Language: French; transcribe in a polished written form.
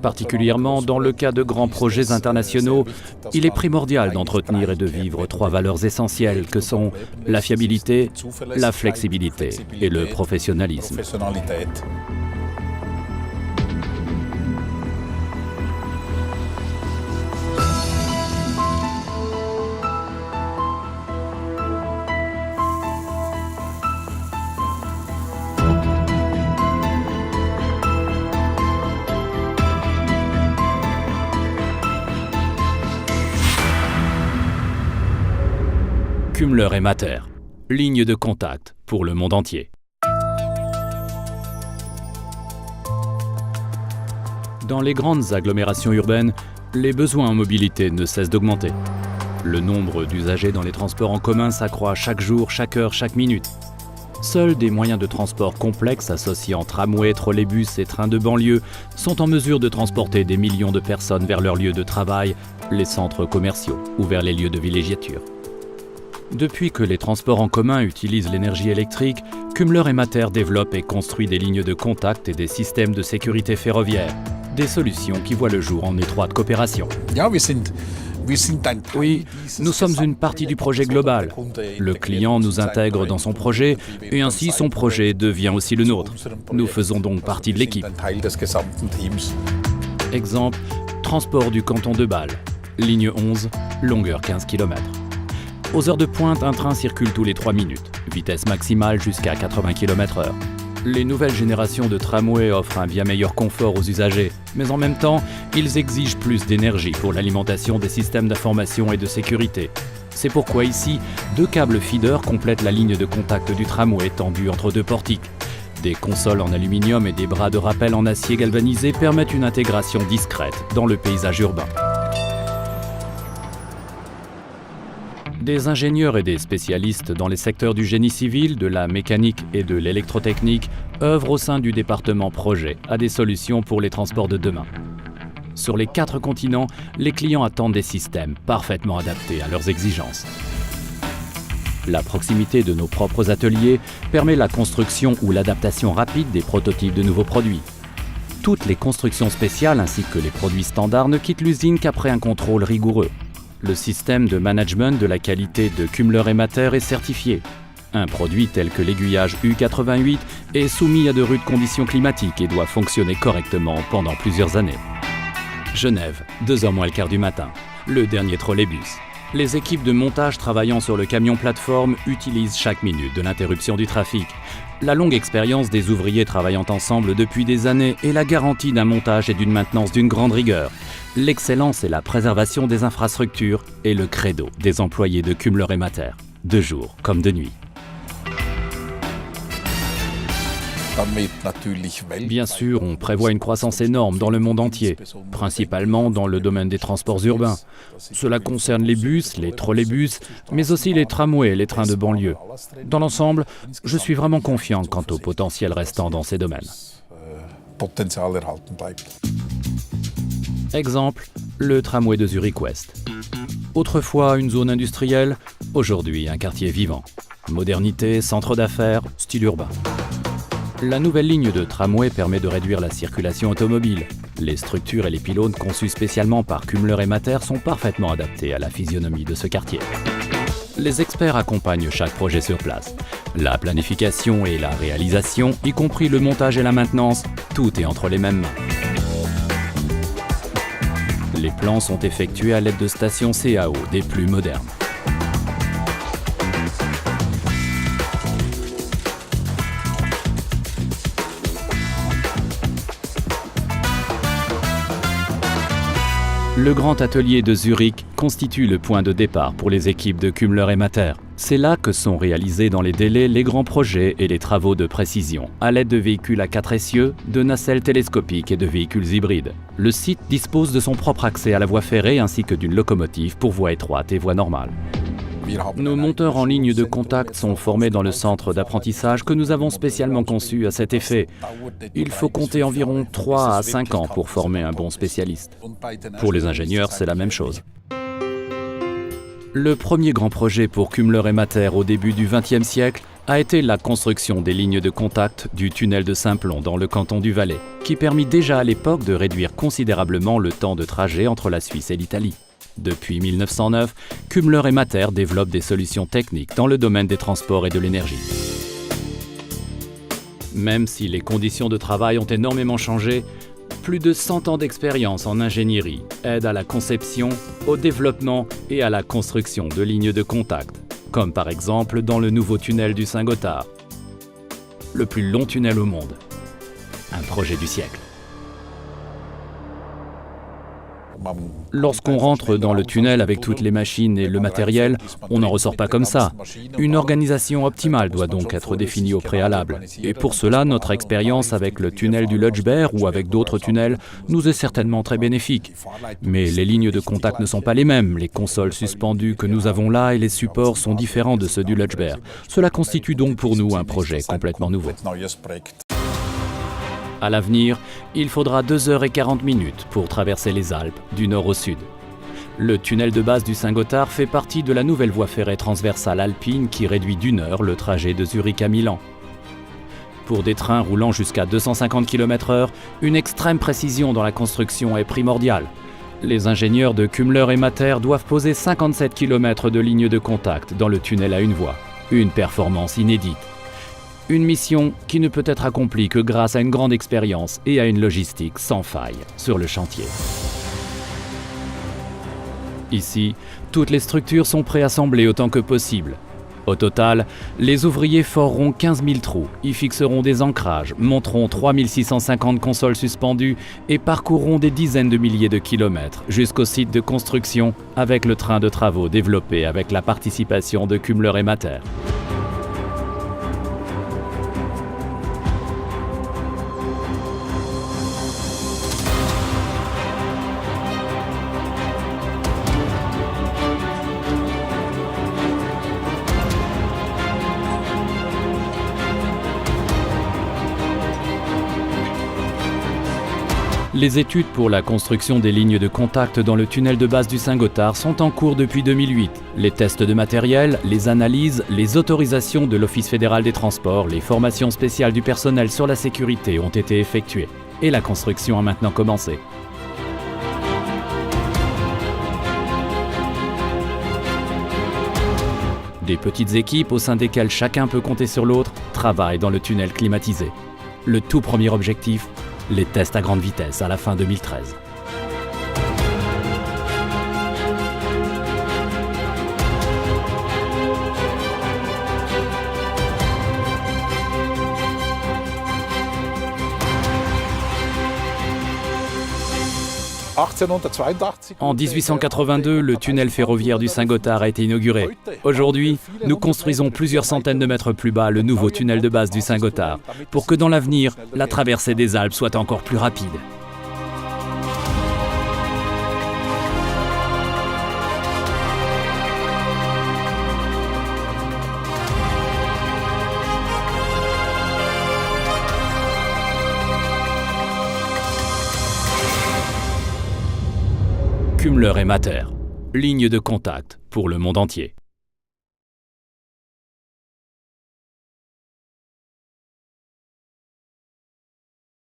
Particulièrement dans le cas de grands projets internationaux, il est primordial d'entretenir et de vivre 3 valeurs essentielles que sont la fiabilité, la flexibilité et le professionnalisme. Kumler et Mater, ligne de contact pour le monde entier. Dans les grandes agglomérations urbaines, les besoins en mobilité ne cessent d'augmenter. Le nombre d'usagers dans les transports en commun s'accroît chaque jour, chaque heure, chaque minute. Seuls des moyens de transport complexes associant tramway, trolleybus et trains de banlieue sont en mesure de transporter des millions de personnes vers leur lieu de travail, les centres commerciaux ou vers les lieux de villégiature. Depuis que les transports en commun utilisent l'énergie électrique, Kumler et Mater développent et construisent des lignes de contact et des systèmes de sécurité ferroviaire, des solutions qui voient le jour en étroite coopération. Oui, nous sommes une partie du projet global. Le client nous intègre dans son projet et ainsi son projet devient aussi le nôtre. Nous faisons donc partie de l'équipe. Exemple, transport du canton de Bâle, ligne 11, longueur 15 km. Aux heures de pointe, un train circule tous les 3 minutes, vitesse maximale jusqu'à 80 km/h. Les nouvelles générations de tramways offrent un bien meilleur confort aux usagers, mais en même temps, ils exigent plus d'énergie pour l'alimentation des systèmes d'information et de sécurité. C'est pourquoi ici, 2 câbles feeders complètent la ligne de contact du tramway tendue entre 2 portiques. Des consoles en aluminium et des bras de rappel en acier galvanisé permettent une intégration discrète dans le paysage urbain. Des ingénieurs et des spécialistes dans les secteurs du génie civil, de la mécanique et de l'électrotechnique œuvrent au sein du département projet à des solutions pour les transports de demain. Sur les 4 continents, les clients attendent des systèmes parfaitement adaptés à leurs exigences. La proximité de nos propres ateliers permet la construction ou l'adaptation rapide des prototypes de nouveaux produits. Toutes les constructions spéciales ainsi que les produits standards ne quittent l'usine qu'après un contrôle rigoureux. Le système de management de la qualité de Kumler et Mater est certifié. Un produit tel que l'aiguillage U88 est soumis à de rudes conditions climatiques et doit fonctionner correctement pendant plusieurs années. Genève, 2h moins le quart du matin, le dernier trolleybus. Les équipes de montage travaillant sur le camion plateforme utilisent chaque minute de l'interruption du trafic. La longue expérience des ouvriers travaillant ensemble depuis des années est la garantie d'un montage et d'une maintenance d'une grande rigueur. L'excellence et la préservation des infrastructures est le credo des employés de Kumler et Mater, de jour comme de nuit. Bien sûr, on prévoit une croissance énorme dans le monde entier, principalement dans le domaine des transports urbains. Cela concerne les bus, les trolleybus, mais aussi les tramways et les trains de banlieue. Dans l'ensemble, je suis vraiment confiant quant au potentiel restant dans ces domaines. Exemple, le tramway de Zurich Ouest. Autrefois une zone industrielle, aujourd'hui un quartier vivant. Modernité, centre d'affaires, style urbain. La nouvelle ligne de tramway permet de réduire la circulation automobile. Les structures et les pylônes conçus spécialement par Kumler et Mater sont parfaitement adaptés à la physionomie de ce quartier. Les experts accompagnent chaque projet sur place. La planification et la réalisation, y compris le montage et la maintenance, tout est entre les mêmes mains. Les plans sont effectués à l'aide de stations CAO des plus modernes. Le grand atelier de Zurich constitue le point de départ pour les équipes de Kumler et Mater. C'est là que sont réalisés dans les délais les grands projets et les travaux de précision, à l'aide de véhicules à 4 essieux, de nacelles télescopiques et de véhicules hybrides. Le site dispose de son propre accès à la voie ferrée ainsi que d'une locomotive pour voie étroite et voie normale. Nos monteurs en ligne de contact sont formés dans le centre d'apprentissage que nous avons spécialement conçu à cet effet. Il faut compter environ 3 à 5 ans pour former un bon spécialiste. Pour les ingénieurs, c'est la même chose. Le premier grand projet pour Kumler et Mater au début du XXe siècle a été la construction des lignes de contact du tunnel de Saint-Plon dans le canton du Valais, qui permit déjà à l'époque de réduire considérablement le temps de trajet entre la Suisse et l'Italie. Depuis 1909, Kumler et Mater développent des solutions techniques dans le domaine des transports et de l'énergie. Même si les conditions de travail ont énormément changé, plus de 100 ans d'expérience en ingénierie aident à la conception, au développement et à la construction de lignes de contact, comme par exemple dans le nouveau tunnel du Saint-Gothard, le plus long tunnel au monde. Un projet du siècle. Lorsqu'on rentre dans le tunnel avec toutes les machines et le matériel, on n'en ressort pas comme ça. Une organisation optimale doit donc être définie au préalable. Et pour cela, notre expérience avec le tunnel du Lötschberg ou avec d'autres tunnels nous est certainement très bénéfique. Mais les lignes de contact ne sont pas les mêmes. Les consoles suspendues que nous avons là et les supports sont différents de ceux du Lötschberg. Cela constitue donc pour nous un projet complètement nouveau. À l'avenir, il faudra 2h40 pour traverser les Alpes du nord au sud. Le tunnel de base du Saint-Gothard fait partie de la nouvelle voie ferrée transversale alpine qui réduit d'1 heure le trajet de Zurich à Milan. Pour des trains roulant jusqu'à 250 km/h, une extrême précision dans la construction est primordiale. Les ingénieurs de Kumler et Mater doivent poser 57 km de lignes de contact dans le tunnel à une voie. Une performance inédite. Une mission qui ne peut être accomplie que grâce à une grande expérience et à une logistique sans faille sur le chantier. Ici, toutes les structures sont préassemblées autant que possible. Au total, les ouvriers foreront 15 000 trous, y fixeront des ancrages, monteront 3 650 consoles suspendues et parcourront des dizaines de milliers de kilomètres jusqu'au site de construction avec le train de travaux développé avec la participation de Kumler et Mater. Les études pour la construction des lignes de contact dans le tunnel de base du Saint-Gothard sont en cours depuis 2008. Les tests de matériel, les analyses, les autorisations de l'Office fédéral des transports, les formations spéciales du personnel sur la sécurité ont été effectuées. Et la construction a maintenant commencé. Des petites équipes au sein desquelles chacun peut compter sur l'autre travaillent dans le tunnel climatisé. Le tout premier objectif, les tests à grande vitesse à la fin 2013. En 1882, le tunnel ferroviaire du Saint-Gothard a été inauguré. Aujourd'hui, nous construisons plusieurs centaines de mètres plus bas le nouveau tunnel de base du Saint-Gothard, pour que dans l'avenir, la traversée des Alpes soit encore plus rapide. Kumler et Mater, ligne de contact pour le monde entier.